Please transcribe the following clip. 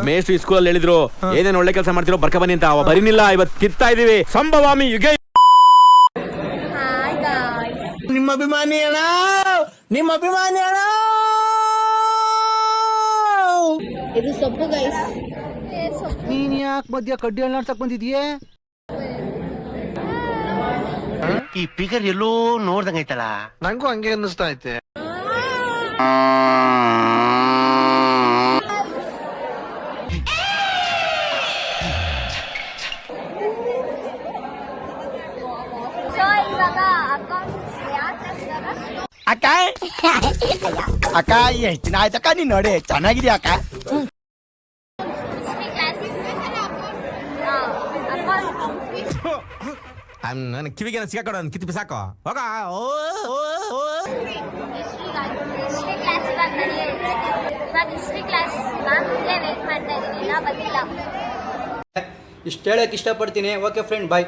ಮೇಷ್ಟ್ರು ಈ ಸ್ಕೂಲಲ್ಲಿ ಹೇಳಿದ್ರು ಏನೇನು ಒಳ್ಳೆ ಕೆಲಸ ಮಾಡ್ತಿರೋ ಬರ್ಕ ಬನ್ನಿ ಅಂತ. ಬರೀನಿಲ್ಲ, ಇವತ್ತು ಕಿತ್ತಾ ಇದೀವಿ. ಸಂಭವಾಮಿ ಯುಗ. ನಿಮ್ಮ ಅಭಿಮಾನಿ ಅಣ್ಣ, ನಿಮ್ಮ ಅಭಿಮಾನಿ ಅಣ್ಣ. ಇದು ಸೊಪ್ಪು ಗೈಸ್. ನೀನ್ ಯಾಕೆ ಮಧ್ಯ ಕಡ್ಡಿ ಅಲ್ಲಾಡ್ಸಕ್ ಬಂದಿದ್ಯೆ? ಈ ಫಿಗರ್ ಎಲ್ಲೋ ನೋಡ್ದಂಗೈತಲ್ಲ. ನಂಗೂ ಹಂಗೆ ಅನ್ನಿಸ್ತಾ ಐತೆ. ಅಕ್ಕ ಅಕ್ಕ ಎಷ್ಟು ದಿನ ಆಯ್ತಕ್ಕ ನೀನ್ ನೋಡಿ, ಚೆನ್ನಾಗಿದ್ಯಾ ಅಕ್ಕ? ನನ್ ಕಿವಿಗೆ ಸಿಗಾಕೊಡ, ಕಿತ್ತು ಬಿಸಾಕೋ ಹೋಗ. ಇಷ್ಟು ಹೇಳಕ್ ಇಷ್ಟಪಡ್ತೀನಿ. ಓಕೆ ಫ್ರೆಂಡ್, ಬಾಯ್.